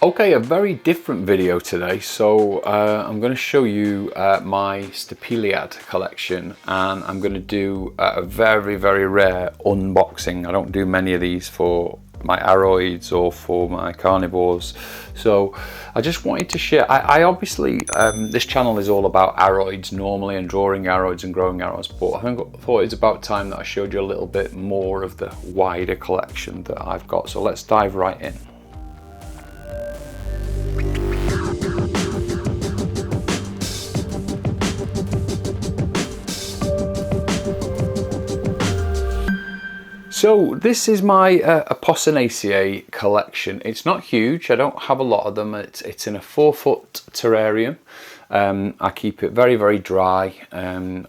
Okay, a very different video today. So I'm going to show you my Stapeliad collection, and I'm going to do a very rare unboxing. I don't do many of these for my aroids or for my carnivores, so I just wanted to share. I obviously this channel is all about aroids normally, and drawing aroids and growing aroids, but I thought it's about time that I showed you a little bit more of the wider collection that I've got. So let's dive right in. So this is my Apocynaceae collection. It's not huge, I don't have a lot of them. It's in a 4-foot terrarium. I keep it very dry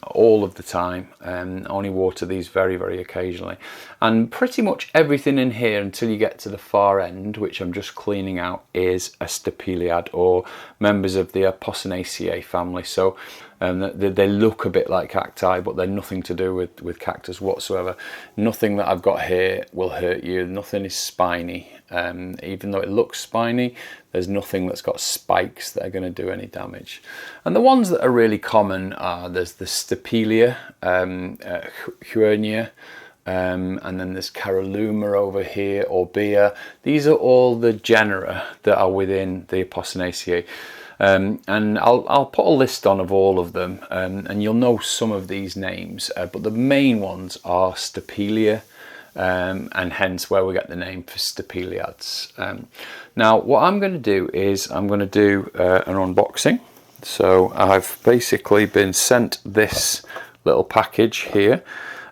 all of the time. Only water these very occasionally. And pretty much everything in here until you get to the far end, which I'm just cleaning out, is a Stapeliad, or members of the Apocynaceae family. So they look a bit like cacti, but they're nothing to do with cactus whatsoever. Nothing that I've got here will hurt you. Nothing is spiny. Even though it looks spiny, there's nothing that's got spikes that are going to do any damage. And the ones that are really common are, there's the Stapelia, Huernia, and then there's Caralluma over here, Orbea. These are all the genera that are within the Apocynaceae. And I'll put a list on of all of them, and you'll know some of these names, but the main ones are Stapelia, and hence where we get the name for Stapeliads. Now what I'm going to do is I'm going to do an unboxing. So I've basically been sent this little package here,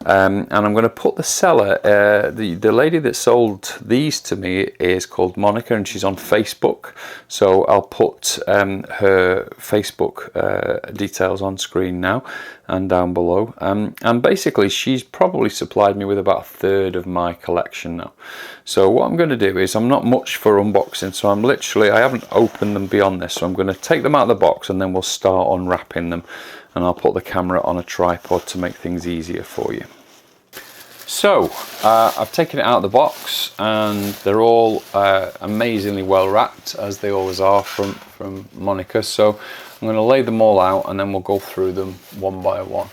and I'm going to put the seller, the lady that sold these to me is called Monica, and she's on Facebook. So I'll put her Facebook details on screen now and down below. And basically she's probably supplied me with about a third of my collection now. So what I'm going to do is, I'm not much for unboxing, so I haven't opened them beyond this. So I'm going to take them out of the box and then we'll start unwrapping them. And I'll put the camera on a tripod to make things easier for you. So I've taken it out of the box, and they're all amazingly well wrapped, as they always are from Monica. So I'm going to lay them all out and then we'll go through them one by one.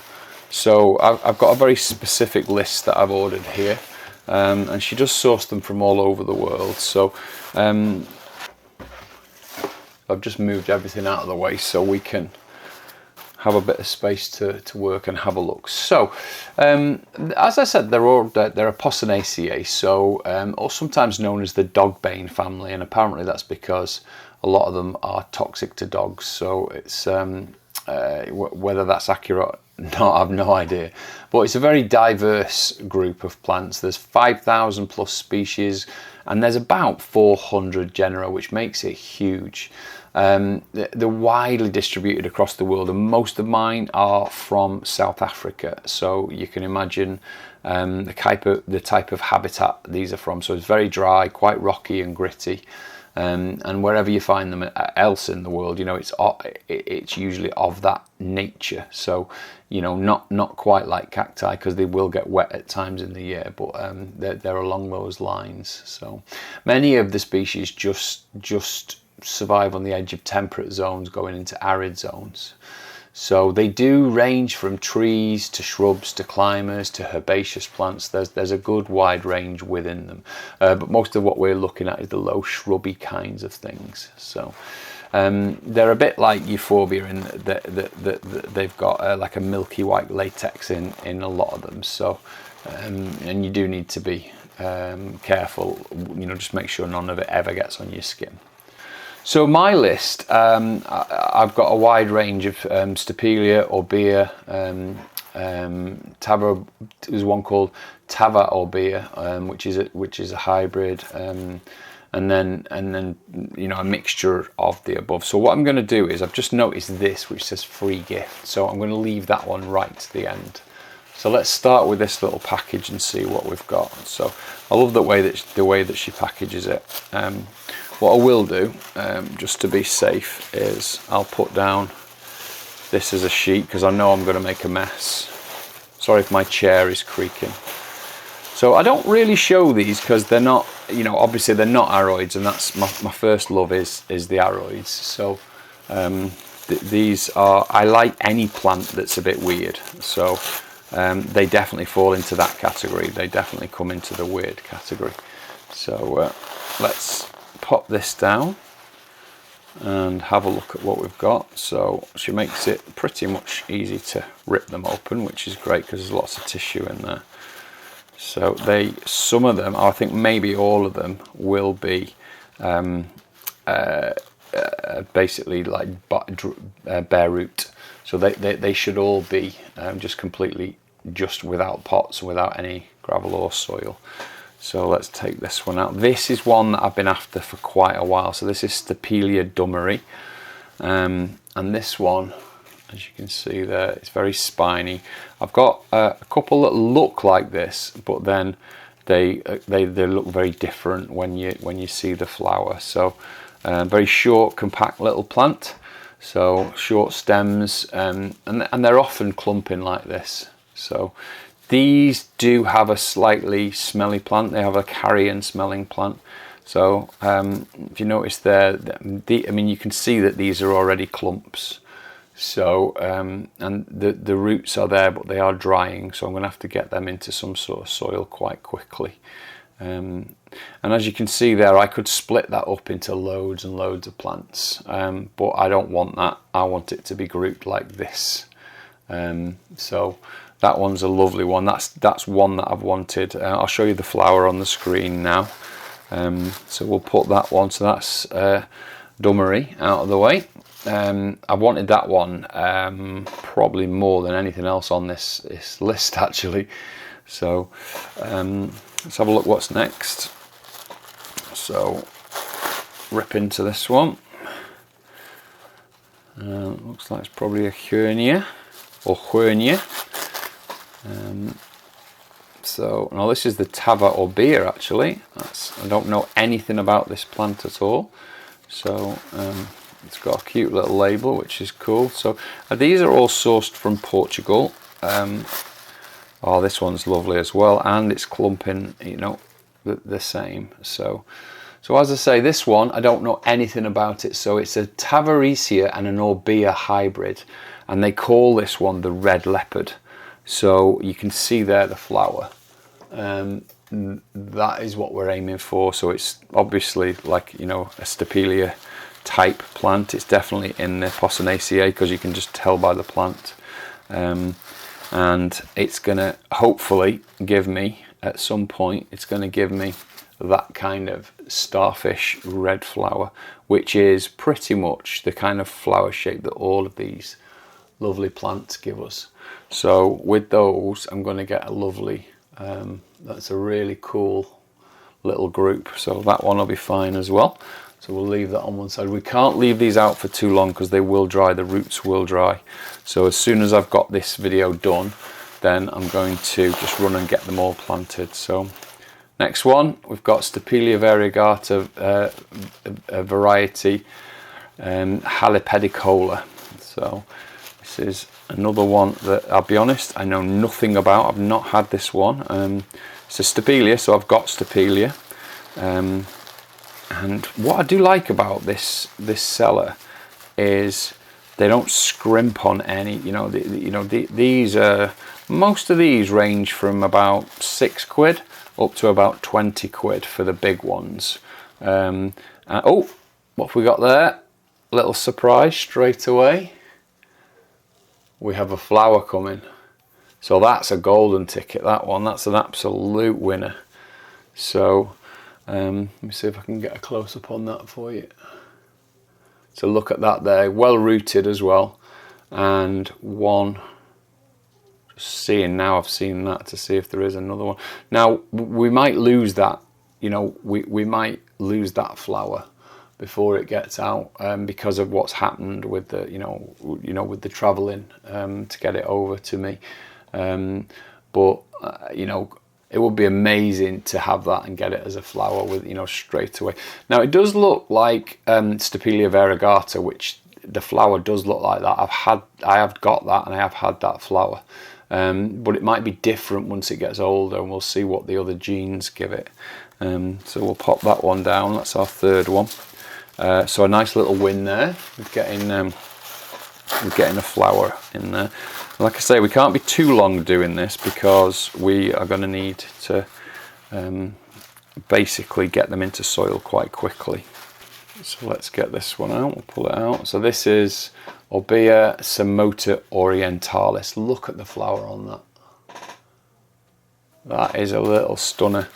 So I've got a very specific list that I've ordered here, and she does source them from all over the world. So I've just moved everything out of the way so we can have a bit of space to work and have a look. So as I said, they're Apocynaceae, so or sometimes known as the dogbane family, and apparently that's because a lot of them are toxic to dogs. So it's whether that's accurate or not, I've no idea, but it's a very diverse group of plants. There's 5,000 plus species, and there's about 400 genera, which makes it huge. They're widely distributed across the world, and most of mine are from South Africa. So you can imagine the type of habitat these are from. So it's very dry, quite rocky and gritty, and wherever you find them else in the world, you know, it's usually of that nature. So you know, not quite like cacti, because they will get wet at times in the year, but they're along those lines. So many of the species just survive on the edge of temperate zones going into arid zones. So they do range from trees to shrubs to climbers to herbaceous plants. There's a good wide range within them, but most of what we're looking at is the low shrubby kinds of things. So they're a bit like Euphorbia in that they've got like a milky white latex in a lot of them. So and you do need to be careful, you know, just make sure none of it ever gets on your skin. So my list, I've got a wide range of Stapelia, Orbea, Tava. There's one called Tava Orbea, which is a hybrid, and then you know, a mixture of the above. So what I'm going to do is, I've just noticed this which says free gift, so I'm going to leave that one right to the end. So let's start with this little package and see what we've got. So I love the way that she packages it. What I will do, just to be safe, is I'll put down this as a sheet, because I know I'm going to make a mess. Sorry if my chair is creaking. So I don't really show these because they're not, you know, obviously they're not aroids, and that's my first love is the aroids. So these are, I like any plant that's a bit weird. So they definitely fall into that category. They definitely come into the weird category. So let's pop this down and have a look at what we've got. So she makes it pretty much easy to rip them open, which is great because there's lots of tissue in there. So some of them, I think maybe all of them, will be basically like bare root. So they should all be just completely just without pots, without any gravel or soil. So let's take this one out. This is one that I've been after for quite a while. So this is Stapeliadeae, and this one, as you can see there, it's very spiny. I've got a couple that look like this, but then they look very different when you see the flower. So very short, compact little plant. So short stems, and they're often clumping like this. So these do have a slightly smelly plant. They have a carrion smelling plant. So if you notice there, I mean, you can see that these are already clumps. So and the roots are there, but they are drying. So I'm going to have to get them into some sort of soil quite quickly. And as you can see there, I could split that up into loads and loads of plants, but I don't want that. I want it to be grouped like this. So that one's a lovely one. That's one that I've wanted. I'll show you the flower on the screen now. So we'll put that one. So that's Dummery out of the way. I wanted that one probably more than anything else on this list, actually. So let's have a look what's next. So rip into this one. Looks like it's probably a Huernia or Huernia. So now this is the Tava Orbea, actually. I don't know anything about this plant at all. So it's got a cute little label, which is cool. So these are all sourced from Portugal. Oh, this one's lovely as well, and it's clumping, you know, the same. So as I say, this one, I don't know anything about it. So it's a Tavaresia and an Orbea hybrid, and they call this one the red leopard. So you can see there the flower. That is what we're aiming for. So it's obviously like, you know, a Stapelia type plant. It's definitely in the Apocynaceae because you can just tell by the plant. And it's gonna hopefully give me, at some point, it's gonna give me that kind of starfish red flower, which is pretty much the kind of flower shape that all of these lovely plants give us. So with those, I'm going to get a lovely, that's a really cool little group. So that one will be fine as well. So we'll leave that on one side. We can't leave these out for too long because they will dry, the roots will dry. So as soon as I've got this video done, then I'm going to just run and get them all planted. So next one, we've got Stapelia variegata, a variety, Halepedicola. So this is another one that, I'll be honest, I know nothing about. I've not had this one. It's a Stapelia, so I've got Stapelia. And what I do like about this seller is they don't scrimp on any. These most of these range from about £6 up to about 20 quid for the big ones. Oh, what have we got there? Little surprise straight away. We have a flower coming. So that's a golden ticket, that one. That's an absolute winner. So let me see if I can get a close-up on that for you. So look at that there, well rooted as well. And one, just seeing now, I've seen that to see if there is another one. Now, we might lose that, we might lose that flower before it gets out because of what's happened with the, with the travelling to get it over to me. But it would be amazing to have that and get it as a flower with, straight away. Now it does look like Stapelia variegata, which the flower does look like that. I have got that and I have had that flower. but it might be different once it gets older, and we'll see what the other genes give it. So we'll pop that one down. That's our third one. So a nice little win there with getting a flower in there. Like I say, we can't be too long doing this because we are going to need to basically get them into soil quite quickly. So let's get this one out. We'll pull it out. So this is Orbea Semota orientalis. Look at the flower on that. That is a little stunner.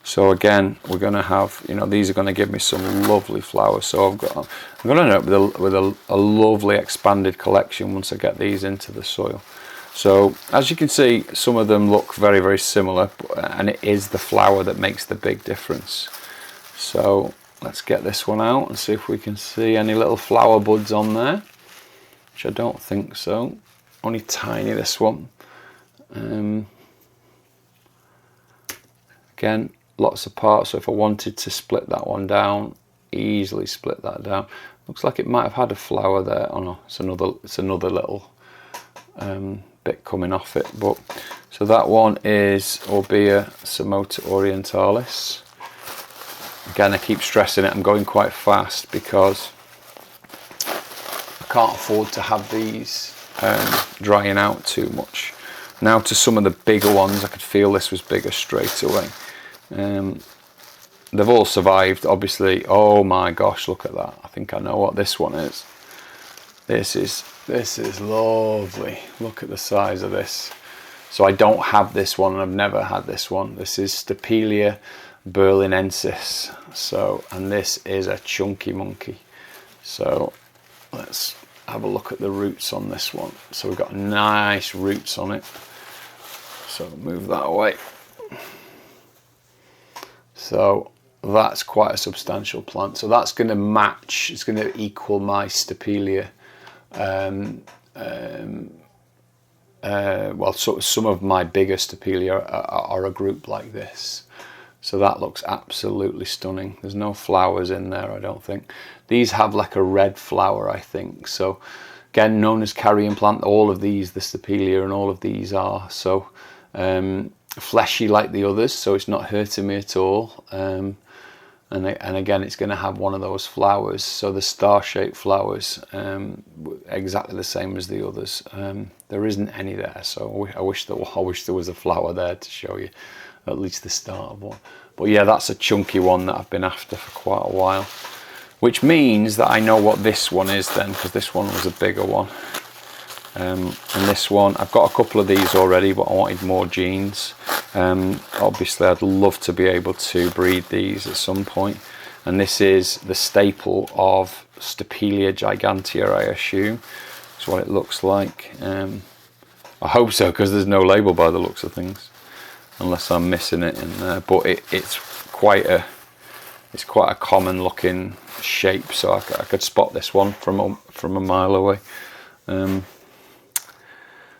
So again, we're going to have, you know, these are going to give me some lovely flowers. So I'm going to end up with a lovely expanded collection once I get these into the soil. So as you can see, some of them look very, very similar, and it is the flower that makes the big difference. So let's get this one out and see if we can see any little flower buds on there, which I don't think so. Only tiny, this one. Again, lots of parts, so if I wanted to split that one down, easily split that down. Looks like it might have had a flower there. Oh no, it's another little bit coming off it. But so that one is Orbea Semota orientalis. Again, I keep stressing it, I'm going quite fast because I can't afford to have these drying out too much. Now to some of the bigger ones, I could feel this was bigger straight away. They've all survived, obviously. Oh my gosh, look at that. I think I know what this one is. This is lovely. Look at the size of this. So I don't have this one, and I've never had this one. This is Stapelia berlinensis. So, and this is a chunky monkey. So let's have a look at the roots on this one. So we've got nice roots on it. So move that away. So that's quite a substantial plant. So that's going to match, it's going to equal my Stapelia. Well, so some of my bigger Stapelia are a group like this. So that looks absolutely stunning. There's no flowers in there, I don't think. These have like a red flower, I think. So again, known as carrion plant, all of these, the Stapelia and all of these are. So fleshy like the others, so it's not hurting me at all. And again, it's going to have one of those flowers, so the star-shaped flowers, exactly the same as the others. There isn't any there, so I wish there was a flower there to show you at least the start of one. But yeah, that's a chunky one that I've been after for quite a while, which means that I know what this one is then, because this one was a bigger one. And this one, I've got a couple of these already, but I wanted more genes. Obviously, I'd love to be able to breed these at some point. And this is the staple of Stapelia gigantea, I assume. That's what it looks like. I hope so, because there's no label by the looks of things, unless I'm missing it in there. But it's quite a common looking shape, so I could spot this one from a mile away.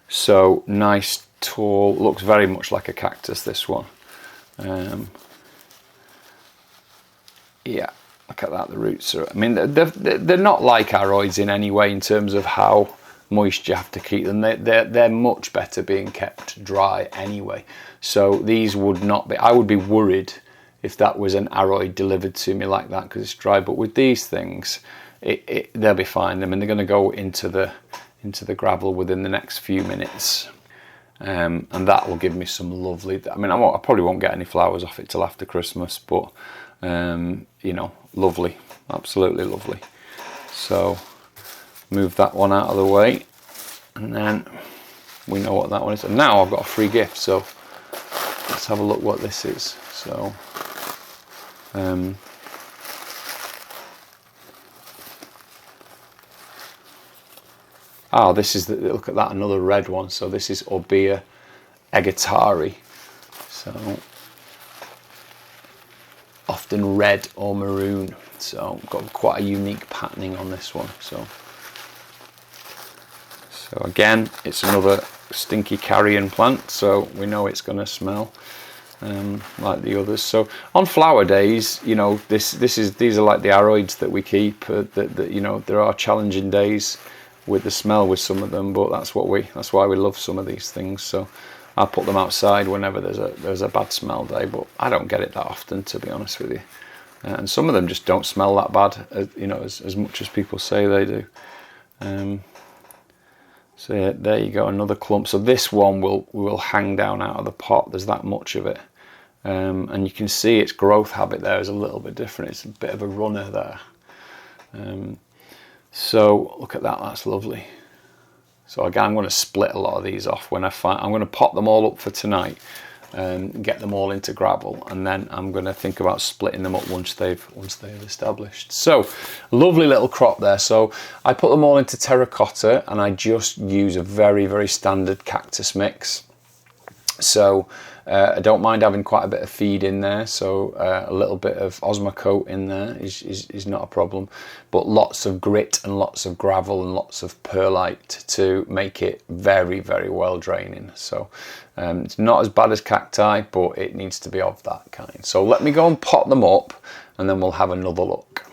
So nice, tall, looks very much like a cactus, this one. Yeah, look at that, the roots are, I mean, they're not like aroids in any way in terms of how moist you have to keep them. They're much better being kept dry anyway. So these would not be, I would be worried if that was an aroid delivered to me like that because it's dry. But with these things, they'll be fine. I mean, they're going to go into the gravel within the next few minutes, and that will give me some lovely, I mean, I probably won't get any flowers off it till after Christmas, but you know, lovely, absolutely lovely. So move that one out of the way, and then we know what that one is. And now I've got a free gift, so let's have a look what this is. So this is look at that, another red one. So this is Orbea egetari. So often red or maroon. So got quite a unique patterning on this one. So again, it's another stinky carrion plant. So we know it's going to smell like the others. So on flower days, you know, these are like the aroids that we keep. That you know, there are challenging days. with the smell with some of them, but that's why we love some of these things. So I put them outside whenever there's a bad smell day, but I don't get it that often, to be honest with you. And some of them just don't smell that bad, you know, as much as people say they do. So yeah, there you go, another clump. So this one will hang down out of the pot. There's that much of it, and you can see its growth habit there is a little bit different. It's a bit of a runner there. So look at that, that's lovely. So again, I'm going to split a lot of these off when I'm going to pot them all up for tonight and get them all into gravel, and then I'm going to think about splitting them up once they've established. So lovely little crop there. So I put them all into terracotta, and I just use a very, very standard cactus mix. So I don't mind having quite a bit of feed in there, so a little bit of Osmocote in there is not a problem, but lots of grit and lots of gravel and lots of perlite to make it very, very well draining. So it's not as bad as cacti, but it needs to be of that kind. So let me go and pot them up, and then we'll have another look.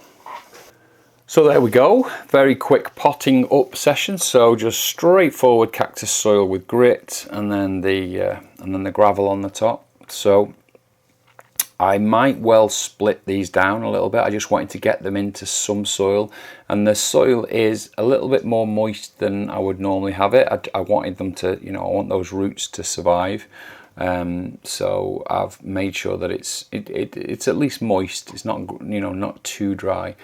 So there we go, very quick potting up session. So just straightforward cactus soil with grit, and then the gravel on the top. So I might well split these down a little bit. I just wanted to get them into some soil, and the soil is a little bit more moist than I would normally have it. I wanted them to, you know, I want those roots to survive. So I've made sure that it's at least moist. It's not, you know, not too dry.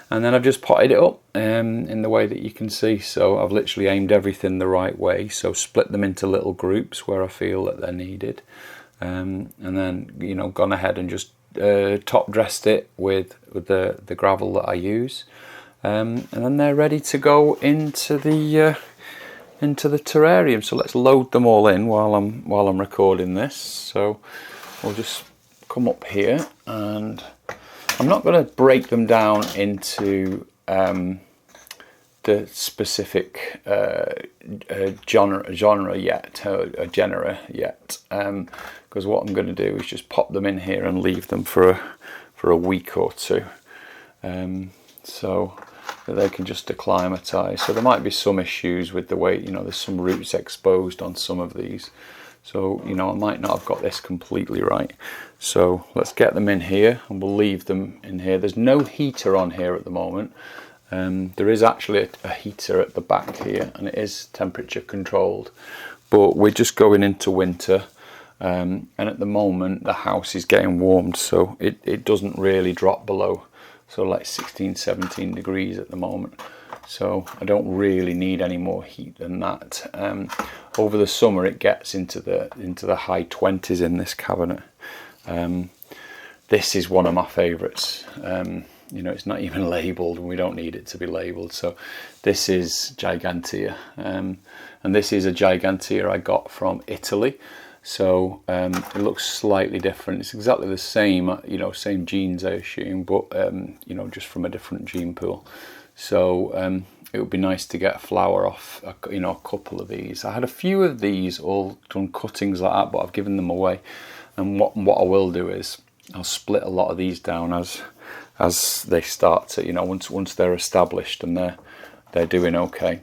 And then I've just potted it up in the way that you can see. So I've literally aimed everything the right way. So split them into little groups where I feel that they're needed. And then, you know, gone ahead and just top dressed it with the gravel that I use. And then they're ready to go into the terrarium. So let's load them all in while I'm recording this. So we'll just come up here, and I'm not going to break them down into the specific genre yet, genera yet, because what I'm going to do is just pop them in here and leave them for a week or two, so that they can just acclimatise. So there might be some issues with the way, you know, there's some roots exposed on some of these. So, you know, I might not have got this completely right. So let's get them in here, and we'll leave them in here. There's no heater on here at the moment. There is actually a heater at the back here, and it is temperature controlled. But we're just going into winter, and at the moment the house is getting warmed, so it doesn't really drop below, so like 16, 17 degrees at the moment. So I don't really need any more heat than that. Over the summer it gets into the high 20s in this cabinet. This is one of my favourites. You know, it's not even labelled, and we don't need it to be labelled. So this is Gigantea, and this is a Gigantea I got from Italy. So it looks slightly different. It's exactly the same, you know, same genes I assume, but you know, just from a different gene pool. So it would be nice to get a flower off, you know, a couple of these. I had a few of these all done cuttings like that, but I've given them away. And what I will do is I'll split a lot of these down as they start to, you know, once they're established and they're doing okay.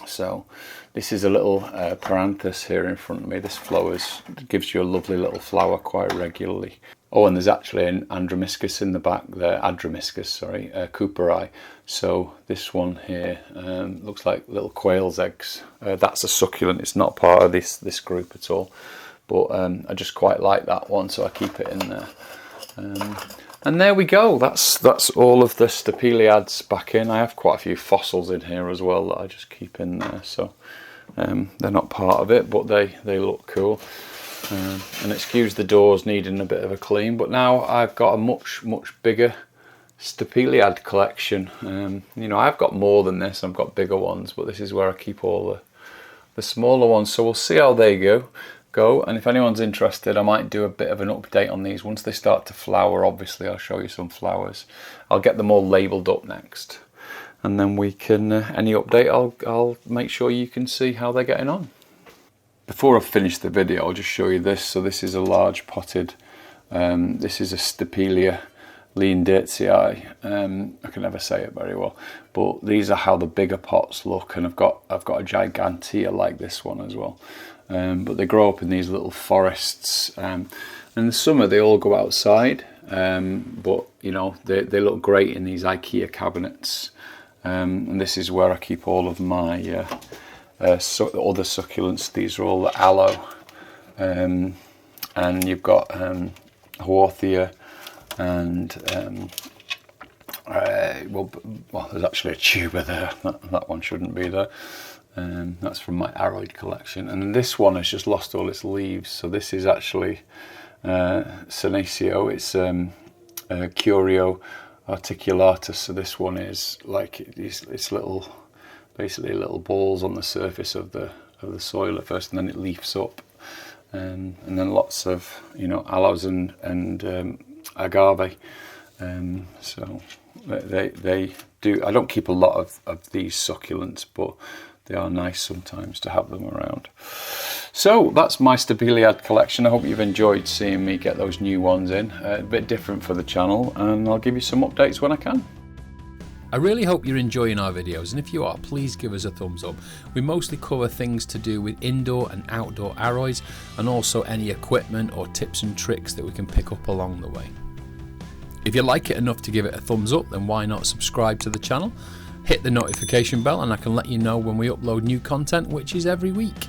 So this is a little Paranthus here in front of me. This gives you a lovely little flower quite regularly. Oh, and there's actually an Andromiscus in the back there, Cooperi. So this one here looks like little quail's eggs. That's a succulent. It's not part of this group at all, but I just quite like that one, so I keep it in there. And there we go. That's all of the Stapeliads back in. I have quite a few fossils in here as well that I just keep in there. So they're not part of it, but they look cool. And excuse the doors needing a bit of a clean, but now I've got a much bigger Stapeliad collection. You know, I've got more than this. I've got bigger ones, but this is where I keep all the smaller ones. So we'll see how they go. And if anyone's interested, I might do a bit of an update on these once they start to flower. Obviously, I'll show you some flowers. I'll get them all labelled up next, and then we can any update. I'll make sure you can see how they're getting on. Before I finish the video, I'll just show you this. So this is a large potted, this is a Stapelia Lianas. I can never say it very well, but these are how the bigger pots look, and I've got a gigantea like this one as well. But they grow up in these little forests, and in the summer they all go outside, but you know, they look great in these IKEA cabinets, and this is where I keep all of my other succulents. These are all the aloe, and you've got Huernia, and well, there's actually a tuber there. That one shouldn't be there. That's from my aroid collection, and this one has just lost all its leaves. So this is actually Apocynaceae. It's Curio articulatus. So this one is like it's little, basically little balls on the surface of the soil at first, and then it leafs up, and then lots of, you know, aloes and agave. So they do. I don't keep a lot of these succulents, but they are nice sometimes to have them around. So that's my Stapeliad collection. I hope you've enjoyed seeing me get those new ones in. A bit different for the channel, and I'll give you some updates when I can. I really hope you're enjoying our videos, and if you are, please give us a thumbs up. We mostly cover things to do with indoor and outdoor aroids, and also any equipment or tips and tricks that we can pick up along the way. If you like it enough to give it a thumbs up, then why not subscribe to the channel? Hit the notification bell and I can let you know when we upload new content, which is every week.